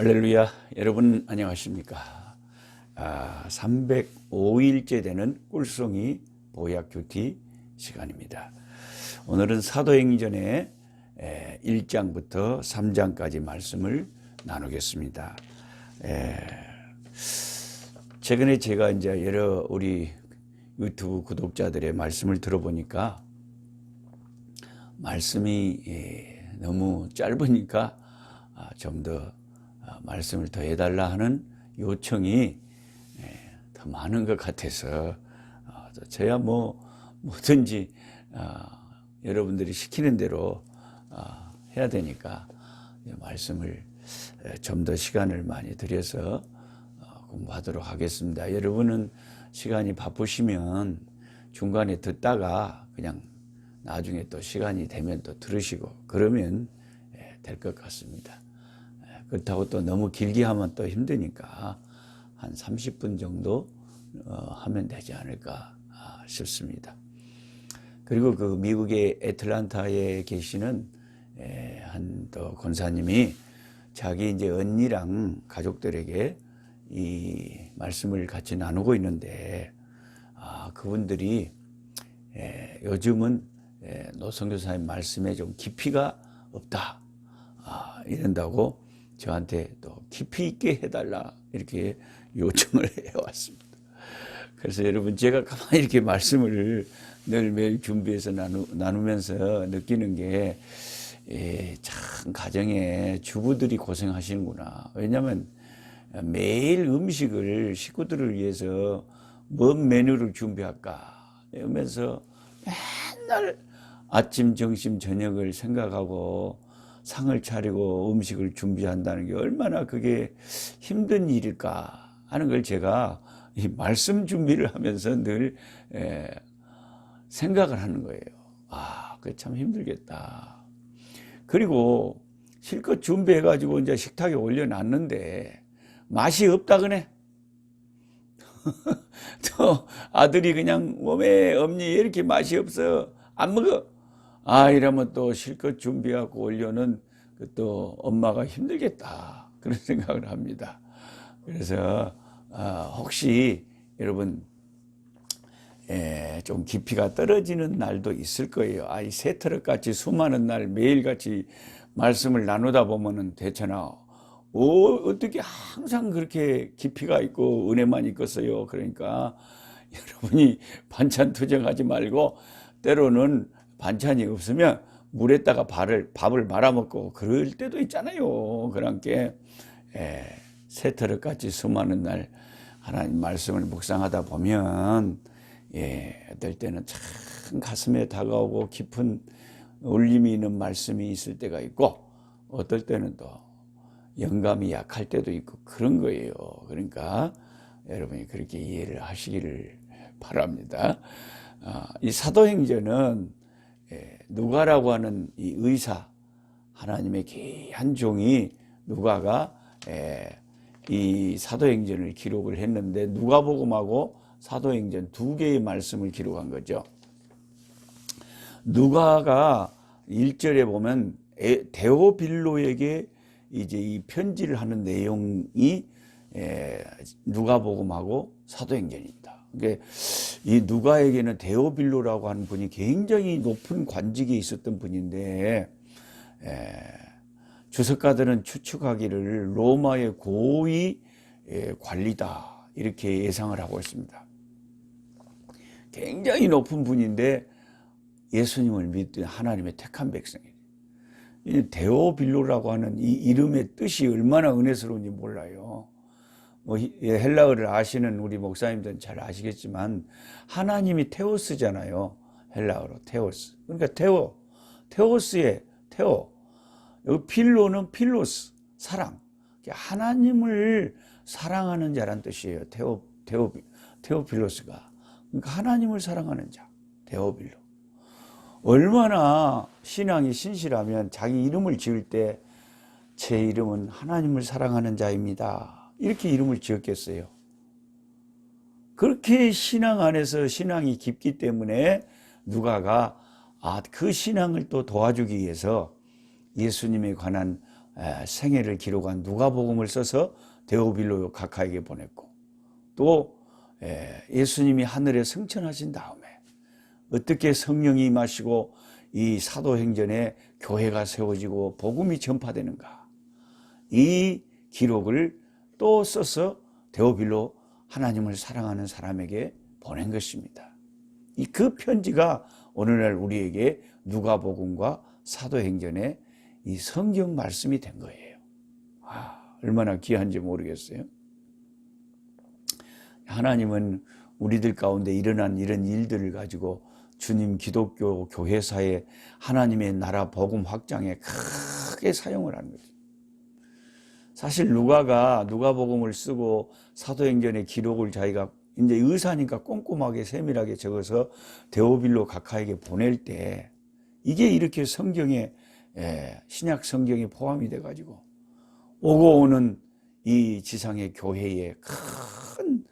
할렐루야. 여러분 안녕하십니까? 305일째 되는 꿀송이 보약 큐티 시간입니다. 오늘은 사도행전의 1장부터 3장까지 말씀을 나누겠습니다. 최근에 제가 이제 여러 우리 유튜브 구독자들의 말씀을 들어보니까 말씀이 너무 짧으니까 좀 더 말씀을 더 해달라 하는 요청이 더 많은 것 같아서 저야 뭐든지 여러분들이 시키는 대로 해야 되니까 말씀을 좀 더 시간을 많이 들여서 공부하도록 하겠습니다. 여러분은 시간이 바쁘시면 중간에 듣다가 그냥 나중에 또 시간이 되면 또 들으시고 그러면 될 것 같습니다. 그렇다고 또 너무 길게 하면 또 힘드니까 한 30분 정도 하면 되지 않을까 싶습니다. 그리고 그 미국의 애틀란타에 계시는 한 또 권사님이 자기 이제 언니랑 가족들에게 이 말씀을 같이 나누고 있는데 그분들이 요즘은 노선교사님 말씀에 좀 깊이가 없다 이런다고 저한테 또 깊이 있게 해달라 이렇게 요청을 해왔습니다. 그래서 여러분 제가 가만히 이렇게 말씀을 늘 매일 준비해서 나누면서 느끼는 게 참 가정에 주부들이 고생하시는구나. 왜냐하면 매일 음식을 식구들을 위해서 뭔 메뉴를 준비할까 이러면서 맨날 아침, 점심, 저녁을 생각하고 상을 차리고 음식을 준비한다는 게 얼마나 그게 힘든 일일까 하는 걸 제가 이 말씀 준비를 하면서 늘 생각을 하는 거예요. 그게 참 힘들겠다. 그리고 실컷 준비해가지고 이제 식탁에 올려놨는데 맛이 없다 그네. 또 아들이 그냥 몸에 없니 이렇게 맛이 없어 안 먹어. 이러면 또 실컷 준비하고 올려는 또 엄마가 힘들겠다 그런 생각을 합니다. 그래서 혹시 여러분 좀 깊이가 떨어지는 날도 있을 거예요. 이 새트럭같이 수많은 날 매일같이 말씀을 나누다 보면은 되잖아. 어떻게 항상 그렇게 깊이가 있고 은혜만 있겠어요. 그러니까 여러분이 반찬 투정하지 말고 때로는 반찬이 없으면 물에다가 밥을 말아먹고 그럴 때도 있잖아요. 그러니까 새트럭같이 수많은 날 하나님 말씀을 묵상하다 보면 어떨 때는 참 가슴에 다가오고 깊은 울림이 있는 말씀이 있을 때가 있고 어떨 때는 또 영감이 약할 때도 있고 그런 거예요. 그러니까 여러분이 그렇게 이해를 하시기를 바랍니다. 이 사도행전은 누가라고 하는 이 의사 하나님의 귀한 종이 누가가 이 사도행전을 기록을 했는데 누가복음하고 사도행전 두 개의 말씀을 기록한 거죠. 누가가 1절에 보면 데오빌로에게 이제 이 편지를 하는 내용이 누가복음하고 사도행전입니다. 그러니까 이 누가에게는 데오빌로라고 하는 분이 굉장히 높은 관직에 있었던 분인데 주석가들은 추측하기를 로마의 고위 관리다 이렇게 예상을 하고 있습니다. 굉장히 높은 분인데 예수님을 믿던 하나님의 택한 백성이에요. 이 데오빌로라고 하는 이 이름의 뜻이 얼마나 은혜스러운지 몰라요. 헬라어를 아시는 우리 목사님들은 잘 아시겠지만 하나님이 테오스잖아요. 헬라어로 테오스. 그러니까 테오스의 테오. 여기 필로는 필로스, 사랑. 하나님을 사랑하는 자란 뜻이에요. 테오필로스가. 그러니까 하나님을 사랑하는 자, 데오빌로. 얼마나 신앙이 신실하면 자기 이름을 지을 때 제 이름은 하나님을 사랑하는 자입니다. 이렇게 이름을 지었겠어요. 그렇게 신앙 안에서 신앙이 깊기 때문에 누가가 그 신앙을 또 도와주기 위해서 예수님에 관한 생애를 기록한 누가복음을 써서 데오빌로 각하에게 보냈고, 또 예수님이 하늘에 승천하신 다음에 어떻게 성령이 임하시고 이 사도행전에 교회가 세워지고 복음이 전파되는가, 이 기록을 또 써서 데오빌로 하나님을 사랑하는 사람에게 보낸 것입니다. 그 편지가 오늘날 우리에게 누가복음과 사도행전의 이 성경 말씀이 된 거예요. 얼마나 귀한지 모르겠어요. 하나님은 우리들 가운데 일어난 이런 일들을 가지고 주님 기독교 교회사에 하나님의 나라 복음 확장에 크게 사용을 하는 거죠. 사실 누가가 누가복음을 쓰고 사도행전의 기록을 자기가 이제 의사니까 꼼꼼하게 세밀하게 적어서 데오빌로 각하에게 보낼 때 이게 이렇게 성경에 신약 성경이 포함이 돼 가지고 오고 오는 이 지상의 교회에 큰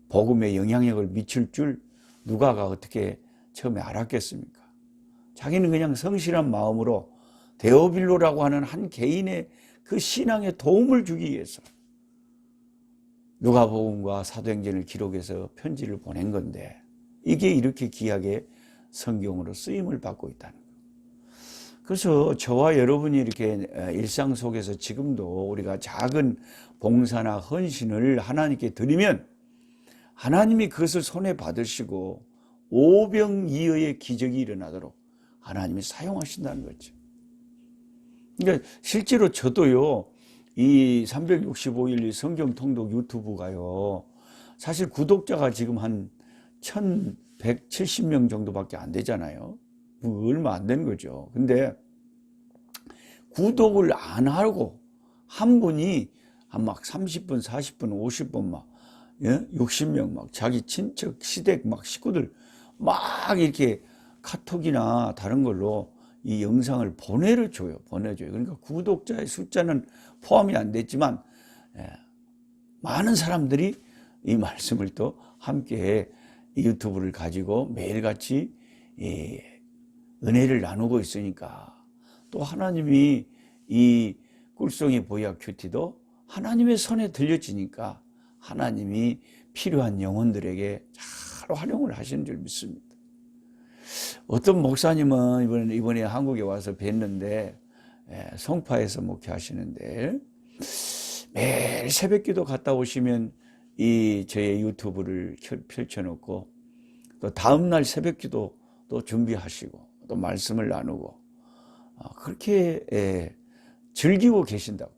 복음의 영향력을 미칠 줄 누가가 어떻게 처음에 알았겠습니까? 자기는 그냥 성실한 마음으로 데오빌로라고 하는 한 개인의 그 신앙에 도움을 주기 위해서 누가복음과 사도행전을 기록해서 편지를 보낸 건데, 이게 이렇게 귀하게 성경으로 쓰임을 받고 있다는 거예요. 그래서 저와 여러분이 이렇게 일상 속에서 지금도 우리가 작은 봉사나 헌신을 하나님께 드리면 하나님이 그것을 손에 받으시고 오병이어의 기적이 일어나도록 하나님이 사용하신다는 거죠. 그러니까 실제로 저도요, 이 365일 성경 통독 유튜브가요, 사실 구독자가 지금 한 1170명 정도밖에 안 되잖아요. 얼마 안 되는 거죠. 근데 구독을 안 하고 한 분이 막 30분, 40분, 50분 막 60명 막 자기 친척, 시댁 막 식구들 막 이렇게 카톡이나 다른 걸로 이 영상을 보내줘요. 그러니까 구독자의 숫자는 포함이 안 됐지만 많은 사람들이 이 말씀을 또 함께 유튜브를 가지고 매일같이 은혜를 나누고 있으니까, 또 하나님이 이 꿀송이 보약 큐티도 하나님의 손에 들려지니까 하나님이 필요한 영혼들에게 잘 활용을 하시는 줄 믿습니다. 어떤 목사님은 이번에 한국에 와서 뵀는데 송파에서 목회하시는데 매일 새벽기도 갔다 오시면 이 저의 유튜브를 펼쳐놓고 또 다음날 새벽기도 또 준비하시고 또 말씀을 나누고 그렇게 즐기고 계신다고.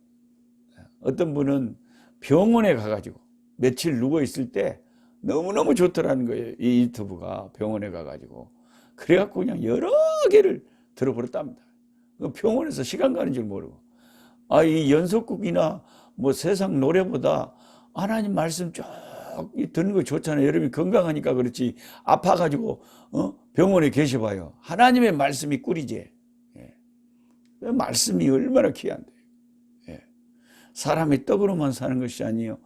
어떤 분은 병원에 가가지고 며칠 누워있을 때 너무너무 좋더라는 거예요. 이 유튜브가 병원에 가가지고. 그래갖고 그냥 여러 개를 들어버렸답니다. 병원에서 시간 가는 줄 모르고. 이 연속극이나 뭐 세상 노래보다 하나님 말씀 쭉 듣는 거 좋잖아요. 여러분이 건강하니까 그렇지. 아파가지고 병원에 계셔봐요. 하나님의 말씀이 꿀이지. 말씀이 얼마나 귀한데. 사람의 떡으로만 사는 것이 아니에요.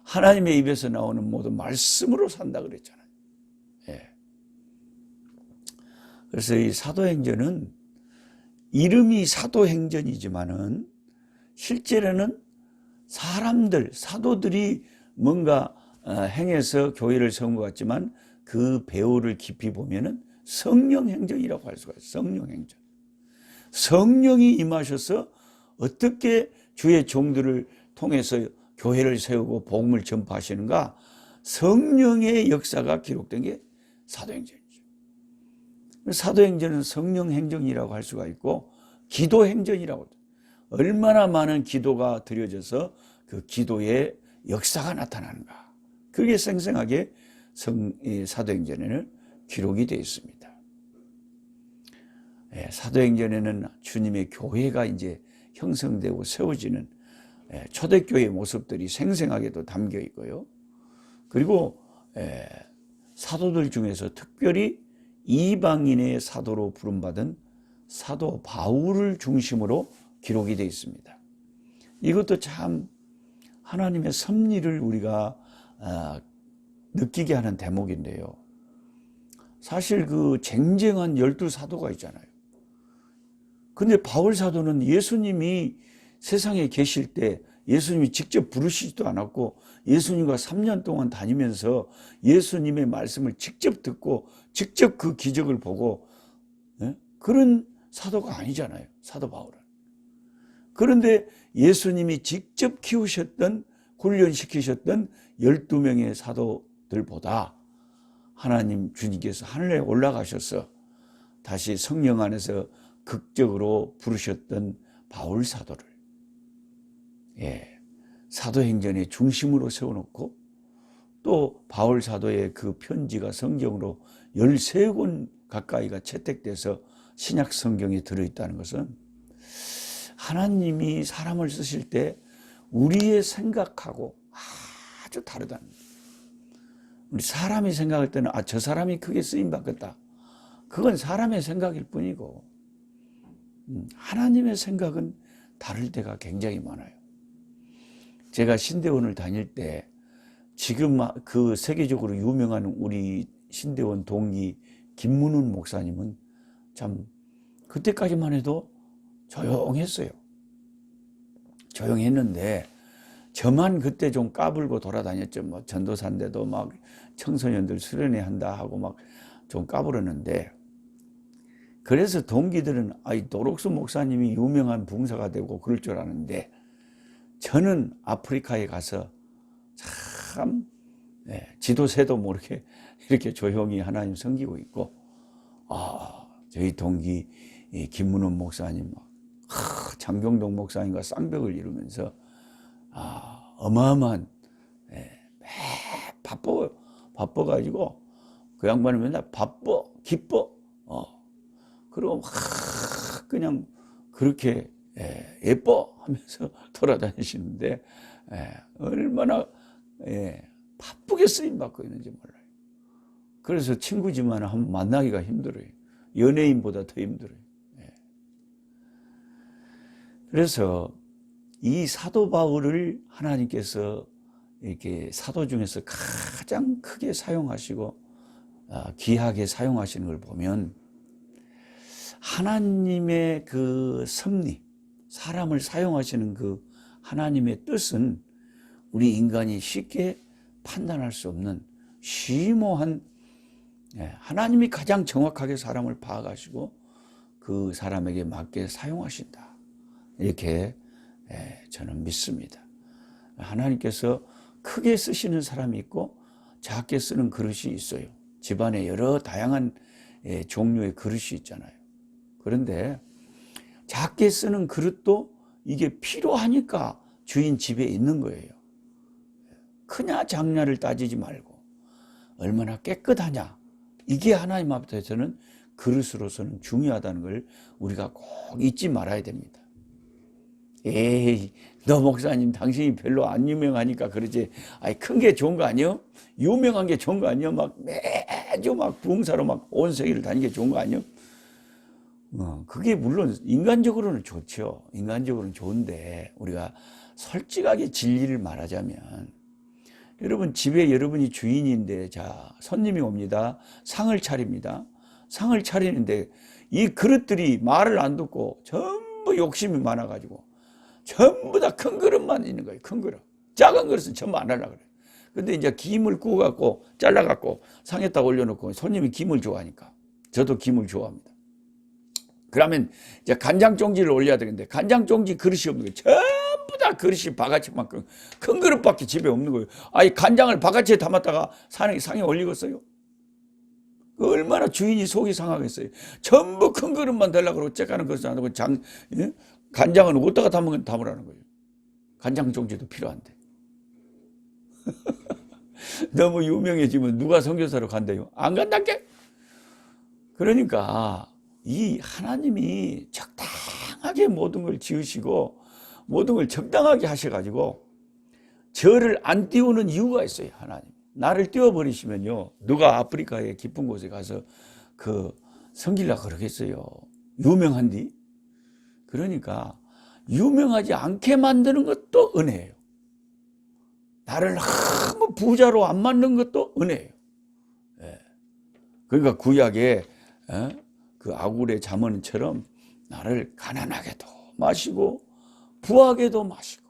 하나님의 입에서 나오는 모든 말씀으로 산다 그랬잖아요. 그래서 이 사도행전은 이름이 사도행전이지만은 실제로는 사도들이 뭔가 행해서 교회를 세운 것 같지만 그 배후를 깊이 보면은 성령행전이라고 할 수가 있어요. 성령행전. 성령이 임하셔서 어떻게 주의 종들을 통해서 교회를 세우고 복음을 전파하시는가, 성령의 역사가 기록된 게 사도행전이죠. 사도행전은 성령행전이라고 할 수가 있고 기도행전이라고. 얼마나 많은 기도가 드려져서 그 기도의 역사가 나타나는가, 그게 생생하게 사도행전에는 기록이 되어 있습니다. 사도행전에는 주님의 교회가 이제 형성되고 세워지는 초대교회의 모습들이 생생하게도 담겨 있고요. 그리고 사도들 중에서 특별히 이방인의 사도로 부름받은 사도 바울을 중심으로 기록이 되어 있습니다. 이것도 참 하나님의 섭리를 우리가 느끼게 하는 대목인데요. 사실 그 쟁쟁한 12 사도가 있잖아요. 근데 바울 사도는 예수님이 세상에 계실 때 예수님이 직접 부르시지도 않았고 예수님과 3년 동안 다니면서 예수님의 말씀을 직접 듣고 직접 그 기적을 보고 그런 사도가 아니잖아요. 사도 바울은. 그런데 예수님이 직접 키우셨던 훈련시키셨던 12명의 사도들보다 하나님 주님께서 하늘에 올라가셔서 다시 성령 안에서 극적으로 부르셨던 바울 사도를 사도행전의 중심으로 세워놓고 또 바울 사도의 그 편지가 성경으로 13권 가까이가 채택돼서 신약 성경에 들어있다는 것은 하나님이 사람을 쓰실 때 우리의 생각하고 아주 다르다는 거예요. 우리 사람이 생각할 때는 저 사람이 크게 쓰임받겠다. 그건 사람의 생각일 뿐이고 하나님의 생각은 다를 때가 굉장히 많아요. 제가 신대원을 다닐 때 지금 그 세계적으로 유명한 우리 신대원 동기 김문훈 목사님은 참 그때까지만 해도 조용했어요. 조용했는데 저만 그때 좀 까불고 돌아다녔죠. 뭐 전도사인데도 막 청소년들 수련회 한다 하고 막 좀 까불었는데 그래서 동기들은 노록수 목사님이 유명한 봉사가 되고 그럴 줄 아는데 저는 아프리카에 가서 참 지도새도 모르게 이렇게 조용히 하나님 섬기고 있고 저희 동기 김문원 목사님 장경동 목사님과 쌍벽을 이루면서 어마어마한 바빠가지고 그 양반은 맨날 바빠 기뻐 그리고 막 그냥 그렇게 예뻐 하면서 돌아다니시는데 얼마나 바쁘게 쓰임받고 있는지 몰라요. 그래서 친구지만 한번 만나기가 힘들어요. 연예인보다 더 힘들어요. 그래서 이 사도 바울을 하나님께서 이렇게 사도 중에서 가장 크게 사용하시고 귀하게 사용하시는 걸 보면 하나님의 그 섭리, 사람을 사용하시는 그 하나님의 뜻은 우리 인간이 쉽게 판단할 수 없는 심오한 하나님이 가장 정확하게 사람을 파악하시고 그 사람에게 맞게 사용하신다. 이렇게 저는 믿습니다. 하나님께서 크게 쓰시는 사람이 있고 작게 쓰는 그릇이 있어요. 집안에 여러 다양한 종류의 그릇이 있잖아요. 그런데 작게 쓰는 그릇도 이게 필요하니까 주인 집에 있는 거예요. 크냐 작냐를 따지지 말고 얼마나 깨끗하냐, 이게 하나님 앞에서는 그릇으로서는 중요하다는 걸 우리가 꼭 잊지 말아야 됩니다. 에이, 너 목사님 당신이 별로 안 유명하니까 그러지. 큰 게 좋은 거 아니요? 유명한 게 좋은 거 아니요? 막 매주 막 부흥사로 막 온 세계를 다니는 게 좋은 거 아니요? 그게 물론 인간적으로는 좋죠. 인간적으로는 좋은데 우리가 솔직하게 진리를 말하자면 여러분 집에 여러분이 주인인데 자 손님이 옵니다. 상을 차립니다. 상을 차리는데 이 그릇들이 말을 안 듣고 전부 욕심이 많아가지고 전부 다 큰 그릇만 있는 거예요. 큰 그릇. 작은 그릇은 전부 안 하려고 그래요. 근데 이제 김을 구워갖고 잘라갖고 상에다 올려놓고 손님이 김을 좋아하니까 저도 김을 좋아합니다. 그러면 이제 간장 종지를 올려야 되는데 간장 종지 그릇이 없는 거예요. 전부 다 그릇이 바가지만큼 큰 그릇밖에 집에 없는 거예요. 간장을 바가지에 담았다가 상에 올리겠어요? 얼마나 주인이 속이 상하겠어요. 전부 큰 그릇만 달라고 그러고 째까는 그릇을 안 하고 간장은 어디다가 담으라는 거예요. 간장 종지도 필요한데. 너무 유명해지면 누가 선교사로 간대요? 안 간다게? 그러니까 이 하나님이 적당하게 모든 걸 지으시고 모든 걸 적당하게 하셔가지고 저를 안 띄우는 이유가 있어요. 하나님 나를 띄워버리시면요 누가 아프리카의 깊은 곳에 가서 섬기려고 그러겠어요. 유명한디? 그러니까 유명하지 않게 만드는 것도 은혜예요. 나를 너무 부자로 안 만든 것도 은혜예요. 그러니까 구약에 그 아굴의 잠언처럼 나를 가난하게도 마시고 부하게도 마시고.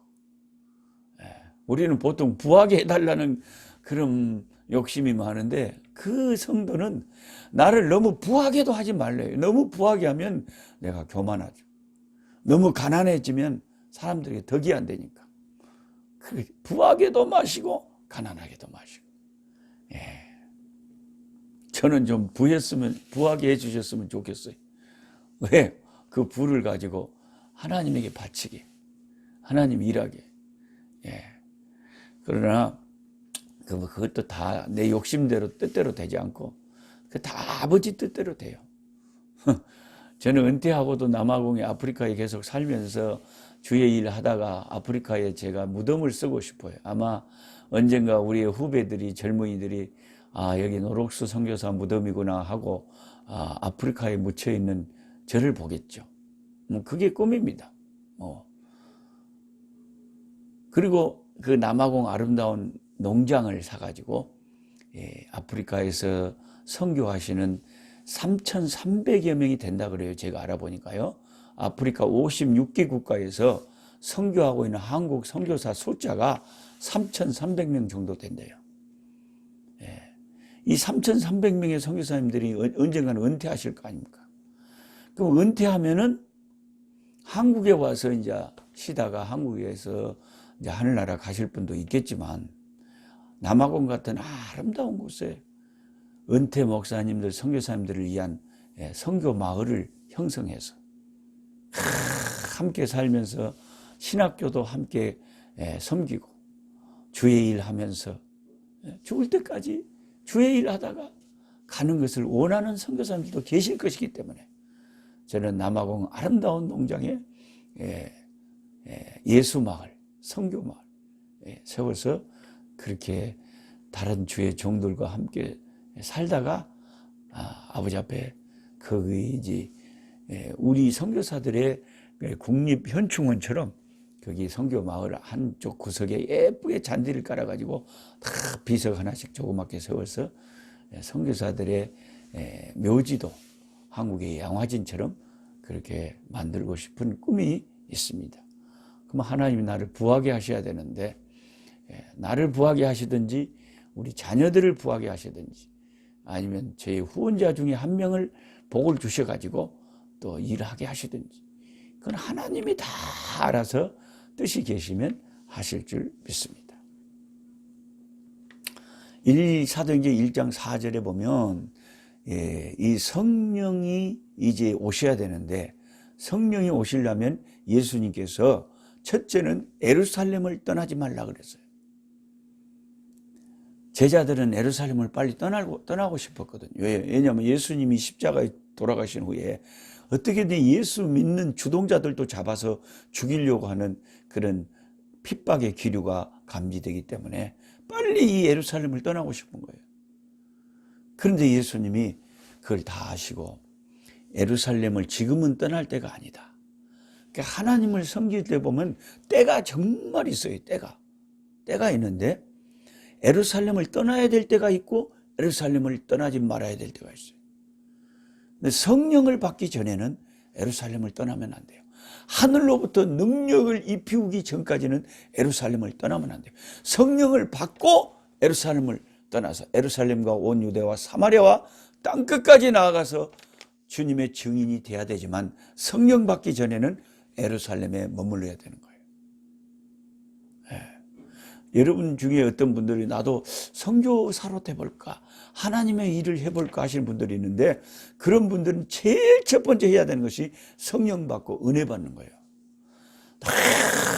우리는 보통 부하게 해달라는 그런 욕심이 많은데 그 성도는 나를 너무 부하게도 하지 말래요. 너무 부하게 하면 내가 교만하죠. 너무 가난해지면 사람들에게 덕이 안 되니까. 부하게도 마시고 가난하게도 마시고. 저는 좀 부하게 해주셨으면 좋겠어요. 왜? 그 부를 가지고 하나님에게 바치게, 하나님 일하게. 그러나 그것도 다 내 욕심대로 뜻대로 되지 않고 그 다 아버지 뜻대로 돼요. 저는 은퇴하고도 남아공에 아프리카에 계속 살면서 주의 일 하다가 아프리카에 제가 무덤을 쓰고 싶어요. 아마 언젠가 우리의 후배들이, 젊은이들이 여기 노록수 선교사 무덤이구나 하고 아프리카에 묻혀 있는 저를 보겠죠. 그게 꿈입니다. 그리고 그 남아공 아름다운 농장을 사가지고 아프리카에서 선교하시는 3,300여 명이 된다 그래요. 제가 알아보니까요. 아프리카 56개 국가에서 선교하고 있는 한국 선교사 숫자가 3,300명 정도 된대요. 이 3,300명의 선교사님들이 언젠가는 은퇴하실 거 아닙니까? 그럼 은퇴하면은 한국에 와서 이제 쉬다가 한국에서 이제 하늘나라 가실 분도 있겠지만 남아공 같은 아름다운 곳에 은퇴 목사님들, 선교사님들을 위한 선교 마을을 형성해서 함께 살면서 신학교도 함께 섬기고 주의 일 하면서 죽을 때까지 주의 일 하다가 가는 것을 원하는 선교사님들도 계실 것이기 때문에 저는 남아공 아름다운 농장에 예수마을, 선교마을 세워서 그렇게 다른 주의 종들과 함께 살다가 아버지 앞에 거기 우리 선교사들의 국립현충원처럼 거기 선교마을 한쪽 구석에 예쁘게 잔디를 깔아가지고 다 비석 하나씩 조그맣게 세워서 선교사들의 묘지도 한국의 양화진처럼 그렇게 만들고 싶은 꿈이 있습니다. 그럼 하나님이 나를 부하게 하셔야 되는데 나를 부하게 하시든지 우리 자녀들을 부하게 하시든지 아니면 제 후원자 중에 한 명을 복을 주셔가지고 또 일하게 하시든지 그건 하나님이 다 알아서 뜻이 계시면 하실 줄 믿습니다. 사도행전 1장 4절에 보면 이 성령이 이제 오셔야 되는데 성령이 오시려면 예수님께서 첫째는 예루살렘을 떠나지 말라 그랬어요. 제자들은 예루살렘을 빨리 떠나고 싶었거든요. 왜냐하면 예수님이 십자가에 돌아가신 후에 어떻게든 예수 믿는 주동자들도 잡아서 죽이려고 하는 그런 핍박의 기류가 감지되기 때문에 빨리 이 예루살렘을 떠나고 싶은 거예요. 그런데 예수님이 그걸 다 아시고 예루살렘을 지금은 떠날 때가 아니다. 그러니까 하나님을 섬길 때 보면 때가 정말 있어요. 때가 있는데 예루살렘을 떠나야 될 때가 있고 예루살렘을 떠나지 말아야 될 때가 있어요. 근데 성령을 받기 전에는 예루살렘을 떠나면 안 돼요. 하늘로부터 능력을 입히우기 전까지는 예루살렘을 떠나면 안 돼요. 성령을 받고 예루살렘을 떠나서 예루살렘과 온 유대와 사마리아와 땅끝까지 나아가서 주님의 증인이 돼야 되지만 성령 받기 전에는 예루살렘에 머물러야 되는 거예요. 여러분 중에 어떤 분들이 나도 선교사로 돼볼까 하나님의 일을 해볼까 하시는 분들이 있는데 그런 분들은 제일 첫 번째 해야 되는 것이 성령 받고 은혜 받는 거예요.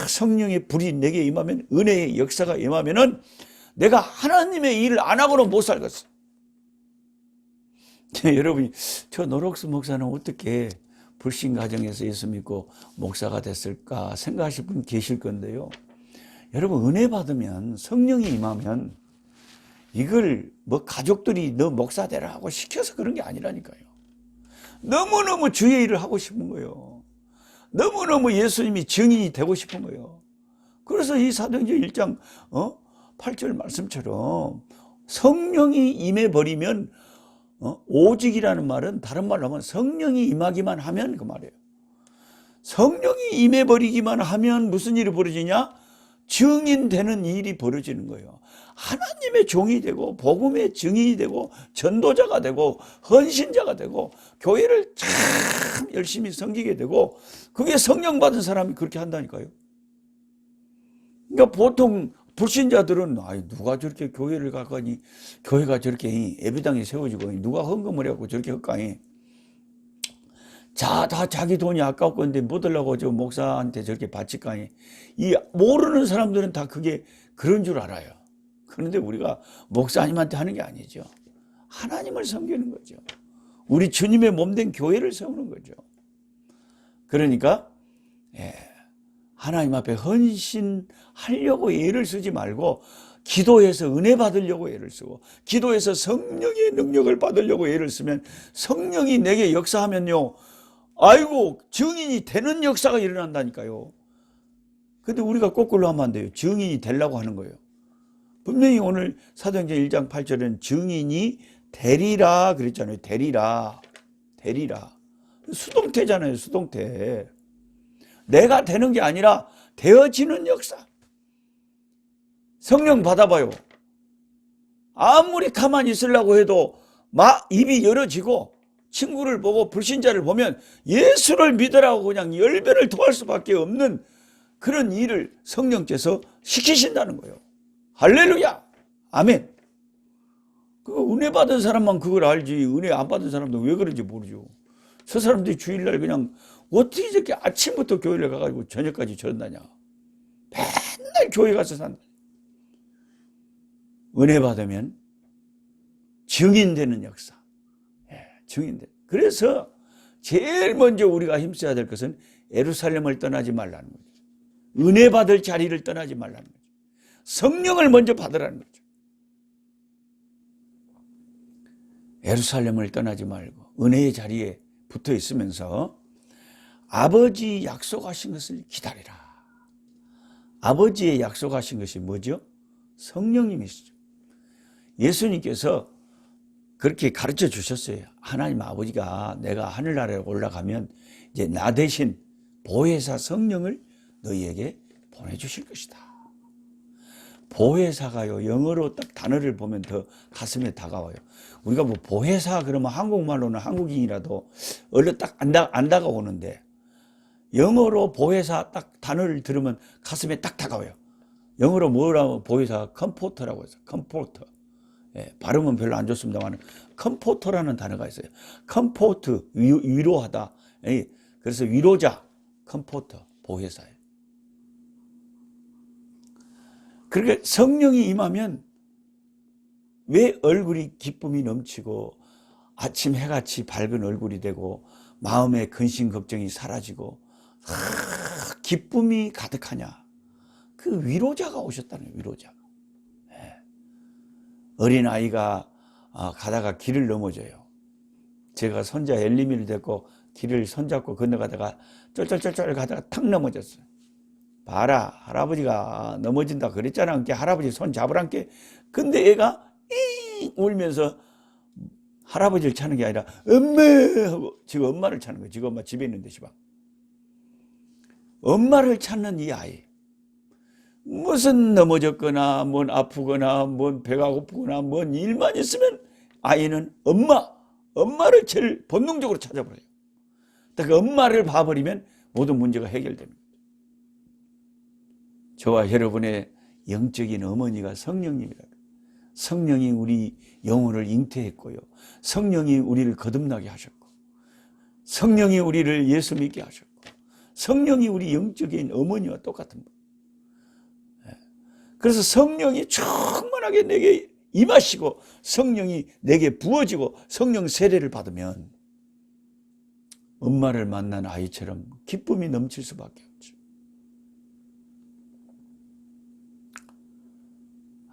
성령의 불이 내게 임하면 은혜의 역사가 임하면은 내가 하나님의 일을 안 하고는 못 살겠어. 여러분이 저 노록수 목사는 어떻게 불신 가정에서 예수 믿고 목사가 됐을까 생각하실 분 계실 건데요. 여러분 은혜 받으면 성령이 임하면 이걸 뭐 가족들이 너 목사 되라 하고 시켜서 그런 게 아니라니까요. 너무너무 주의 일을 하고 싶은 거예요. 너무너무 예수님이 증인이 되고 싶은 거예요. 그래서 이 사도행전 1장 8절 말씀처럼 성령이 임해버리면 오직이라는 말은 다른 말로 하면 성령이 임하기만 하면 그 말이에요. 성령이 임해버리기만 하면 무슨 일이 벌어지냐? 증인되는 일이 벌어지는 거예요. 하나님의 종이 되고 복음의 증인이 되고 전도자가 되고 헌신자가 되고 교회를 참 열심히 섬기게 되고, 그게 성령 받은 사람이 그렇게 한다니까요. 그러니까 보통 불신자들은 누가 저렇게 교회를 가까니, 교회가 저렇게 예배당이 세워지고 누가 헌금을 해갖고 저렇게 할까니, 다 자기 돈이 아까울 건데 못 하려고 저 목사한테 저렇게 바칠까니, 이 모르는 사람들은 다 그게 그런 줄 알아요. 그런데 우리가 목사님한테 하는 게 아니죠. 하나님을 섬기는 거죠. 우리 주님의 몸된 교회를 세우는 거죠. 그러니까 하나님 앞에 헌신하려고 애를 쓰지 말고, 기도해서 은혜 받으려고 애를 쓰고, 기도해서 성령의 능력을 받으려고 애를 쓰면, 성령이 내게 역사하면요, 아이고 증인이 되는 역사가 일어난다니까요. 근데 우리가 거꾸로 하면 안 돼요. 증인이 되려고 하는 거예요. 분명히 오늘 사도행전 1장 8절에는 증인이 되리라 그랬잖아요. 되리라. 수동태잖아요. 수동태. 내가 되는 게 아니라 되어지는 역사. 성령 받아봐요. 아무리 가만히 있으려고 해도 입이 열어지고, 친구를 보고 불신자를 보면 예수를 믿으라고 그냥 열변을 토할 수밖에 없는 그런 일을 성령께서 시키신다는 거예요. 할렐루야. 아멘. 은혜 받은 사람만 그걸 알지, 은혜 안 받은 사람도 왜 그런지 모르죠. 저 사람들이 주일날 그냥 어떻게 저렇게 아침부터 교회를 가가지고 저녁까지 전다냐. 맨날 교회 가서 산다. 은혜 받으면 증인되는 역사. 증인돼. 그래서 제일 먼저 우리가 힘써야 될 것은 예루살렘을 떠나지 말라는 거죠. 은혜 받을 자리를 떠나지 말라는 거죠. 성령을 먼저 받으라는 거죠. 예루살렘을 떠나지 말고 은혜의 자리에 붙어 있으면서 아버지 약속하신 것을 기다리라. 아버지의 약속하신 것이 뭐죠? 성령님이시죠. 예수님께서 그렇게 가르쳐 주셨어요. 하나님 아버지가 내가 하늘나라에 올라가면 이제 나 대신 보혜사 성령을 너희에게 보내주실 것이다. 보혜사가요, 영어로 딱 단어를 보면 더 가슴에 다가와요. 우리가 뭐 보혜사 그러면 한국말로는 한국인이라도 얼른 딱 안 다가오는데, 영어로 보혜사 딱 단어를 들으면 가슴에 딱 다가와요. 영어로 뭐라고 보혜사? 컴포터라고 해서 컴포터. 발음은 별로 안 좋습니다만 컴포터라는 단어가 있어요. 컴포트, 위로하다. 그래서 위로자, 컴포터, 보혜사예요. 그러니까 성령이 임하면 왜 얼굴이 기쁨이 넘치고 아침 해같이 밝은 얼굴이 되고 마음의 근심 걱정이 사라지고 기쁨이 가득하냐? 그 위로자가 오셨다는 거예요. 위로자가. 어린아이가 가다가 길을 넘어져요. 제가 손자 엘리미를 데리고 길을 손잡고 건너가다가 쫄쫄쫄쫄 가다가 탁 넘어졌어요. 봐라, 할아버지가 넘어진다 그랬잖아. 그러니까 할아버지 손 잡으란께. 근데 애가 울면서 할아버지를 찾는 게 아니라 엄마 하고 지금 엄마를 찾는 거예요. 지금 엄마 집에 있는데 시방. 엄마를 찾는 이 아이. 무슨 넘어졌거나 뭔 아프거나 뭔 배가 고프거나 뭔 일만 있으면 아이는 엄마를 제일 본능적으로 찾아버려요. 그 엄마를 봐버리면 모든 문제가 해결됩니다. 저와 여러분의 영적인 어머니가 성령님이라. 성령이 우리 영혼을 잉태했고요. 성령이 우리를 거듭나게 하셨고, 성령이 우리를 예수 믿게 하셨고, 성령이 우리 영적인 어머니와 똑같은 분. 그래서 성령이 충만하게 내게 임하시고 성령이 내게 부어지고 성령 세례를 받으면 엄마를 만난 아이처럼 기쁨이 넘칠 수밖에 없죠.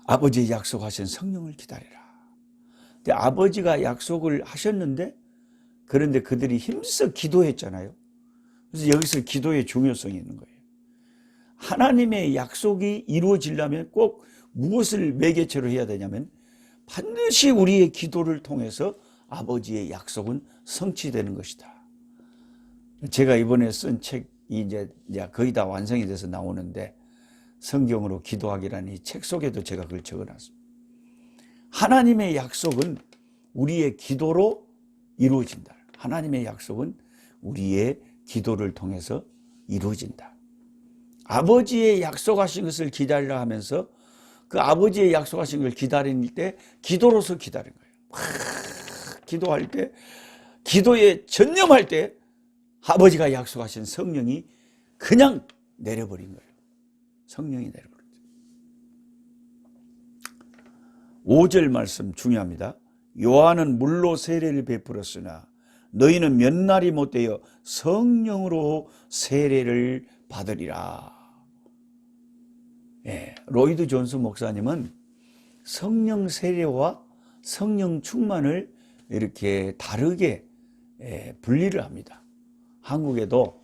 아버지의 약속하신 성령을 기다리라. 근데 아버지가 약속을 하셨는데, 그런데 그들이 힘써 기도했잖아요. 그래서 여기서 기도의 중요성이 있는 거예요. 하나님의 약속이 이루어지려면 꼭 무엇을 매개체로 해야 되냐면 반드시 우리의 기도를 통해서 아버지의 약속은 성취되는 것이다. 제가 이번에 쓴 책이 이제 거의 다 완성이 돼서 나오는데 성경으로 기도하기라는 이 책 속에도 제가 그걸 적어놨습니다. 하나님의 약속은 우리의 기도로 이루어진다. 하나님의 약속은 우리의 기도를 통해서 이루어진다. 아버지의 약속하신 것을 기다리라 하면서 그 아버지의 약속하신 걸 기다릴 때 기도로서 기다린 거예요. 기도할 때, 기도에 전념할 때 아버지가 약속하신 성령이 그냥 내려버린 거예요. 성령이 내려버렸죠. 5절 말씀 중요합니다. 요한은 물로 세례를 베풀었으나 너희는 몇 날이 못되어 성령으로 세례를 받으리라. 예, 로이드 존스 목사님은 성령 세례와 성령 충만을 이렇게 다르게 분리를 합니다. 한국에도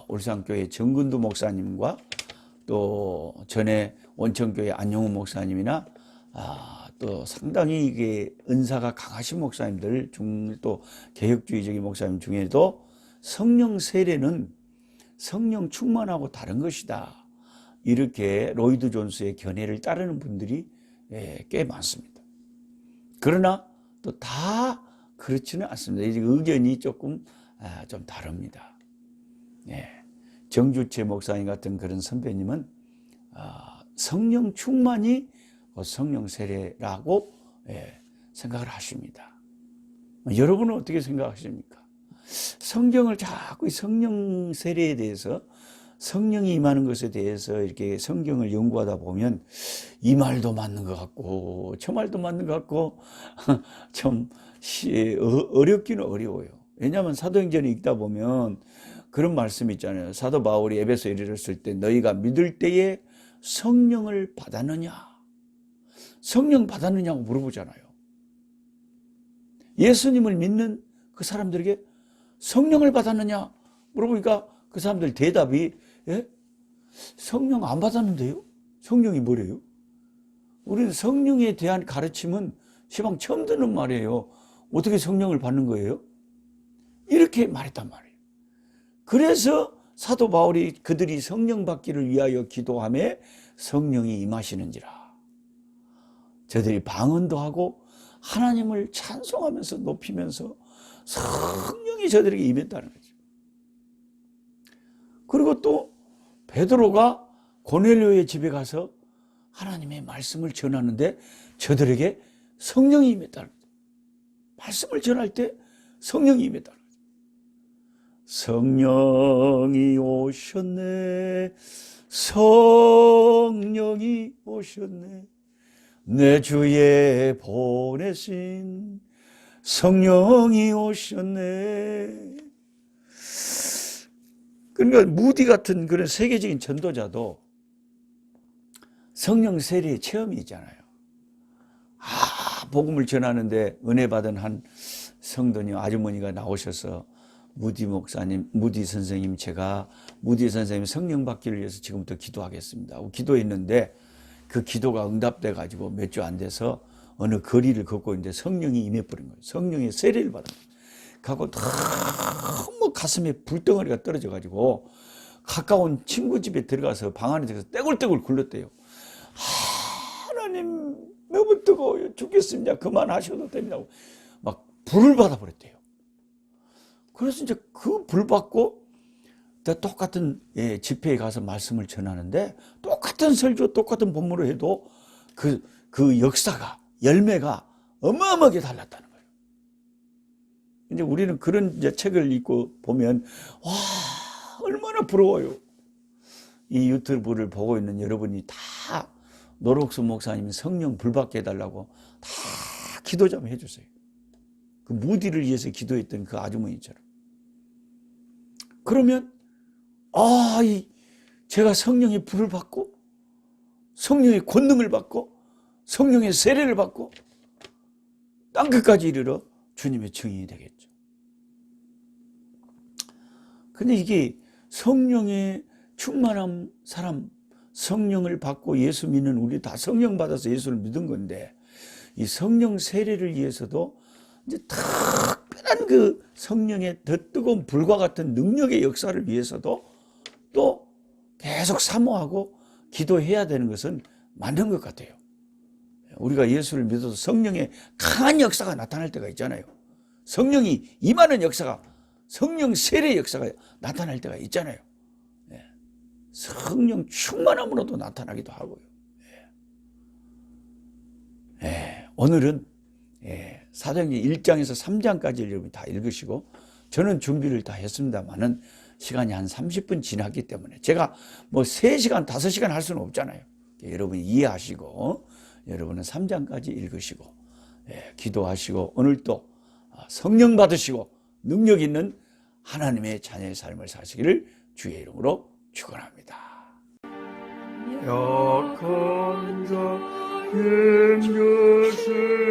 울산교회 정근두 목사님과 또 전에 원천교회 안용훈 목사님이나 또 상당히 이게 은사가 강하신 목사님들 중 또 개혁주의적인 목사님 중에도 성령 세례는 성령 충만하고 다른 것이다. 이렇게 로이드 존스의 견해를 따르는 분들이 꽤 많습니다. 그러나 또 다 그렇지는 않습니다. 이제 의견이 조금 좀 다릅니다. 정주채 목사님 같은 그런 선배님은 성령 충만이 성령 세례라고 생각을 하십니다. 여러분은 어떻게 생각하십니까? 성경을 자꾸 성령 세례에 대해서 성령이 임하는 것에 대해서 이렇게 성경을 연구하다 보면 이 말도 맞는 것 같고 저 말도 맞는 것 같고 좀 어렵기는 어려워요. 왜냐하면 사도행전을 읽다 보면 그런 말씀이 있잖아요. 사도 바울이 에베소에 이르렀을 때 너희가 믿을 때에 성령을 받았느냐? 성령 받았느냐고 물어보잖아요. 예수님을 믿는 그 사람들에게 성령을 받았느냐? 물어보니까 그 사람들 대답이 성령 안 받았는데요? 성령이 뭐래요? 우리는 성령에 대한 가르침은 시방 처음 듣는 말이에요. 어떻게 성령을 받는 거예요? 이렇게 말했단 말이에요. 그래서 사도 바울이 그들이 성령 받기를 위하여 기도하며 성령이 임하시는지라. 저들이 방언도 하고 하나님을 찬송하면서 높이면서 성령이 저들에게 임했다는 거죠. 그리고 또 베드로가 고넬료의 집에 가서 하나님의 말씀을 전하는데 저들에게 성령이 임했다는 거죠. 말씀을 전할 때 성령이 임했다는 거죠. 성령이 오셨네. 성령이 오셨네. 내 주에 보내신 성령이 오셨네. 그러니까 무디 같은 그런 세계적인 전도자도 성령 세례의 체험이 있잖아요. 복음을 전하는데 은혜 받은 한 성도님 아주머니가 나오셔서 무디 목사님, 무디 선생님, 제가 무디 선생님 성령 받기를 위해서 지금부터 기도하겠습니다 하고 기도했는데 그 기도가 응답돼 가지고 몇 주 안 돼서 어느 거리를 걷고 있는데 성령이 임해버린 거예요. 성령의 세례를 받은 거예요. 가고 너무 가슴에 불덩어리가 떨어져 가지고 가까운 친구 집에 들어가서 방 안에 들어가서 떼굴떼굴 굴렀대요. 하나님 너무 뜨거워요. 죽겠습니다. 그만하셔도 됩니다. 막 불을 받아버렸대요. 그래서 이제 그 불 받고 똑같은 집회에 가서 말씀을 전하는데 똑같은 설교, 똑같은 본문을 해도 그 역사가, 열매가 어마어마하게 달랐다는 거예요. 이제 우리는 그런 이제 책을 읽고 보면, 와, 얼마나 부러워요. 이 유튜브를 보고 있는 여러분이 다 노록수 목사님 성령 불받게 해달라고 다 기도 좀 해주세요. 그 무디를 위해서 기도했던 그 아주머니처럼. 그러면 제가 성령의 불을 받고 성령의 권능을 받고 성령의 세례를 받고 땅끝까지 이르러 주님의 증인이 되겠죠. 근데 이게 성령의 충만한 사람, 성령을 받고 예수 믿는 우리 다 성령 받아서 예수를 믿은 건데 이 성령 세례를 위해서도 이제 특별한 그 성령의 더 뜨거운 불과 같은 능력의 역사를 위해서도 또 계속 사모하고 기도해야 되는 것은 맞는 것 같아요. 우리가 예수를 믿어도 성령의 강한 역사가 나타날 때가 있잖아요. 성령이 임하는 역사가, 성령 세례 역사가 나타날 때가 있잖아요. 성령 충만함으로도 나타나기도 하고요. 오늘은 사도행전 1장에서 3장까지 여러분이 다 읽으시고, 저는 준비를 다 했습니다만은 시간이 한 30분 지났기 때문에 제가 뭐 3시간, 5시간 할 수는 없잖아요. 여러분이 이해하시고, 여러분은 3장까지 읽으시고, 기도하시고, 오늘도 성령 받으시고 능력 있는 하나님의 자녀의 삶을 사시기를 주의 이름으로 축원합니다. 약한 자의 것을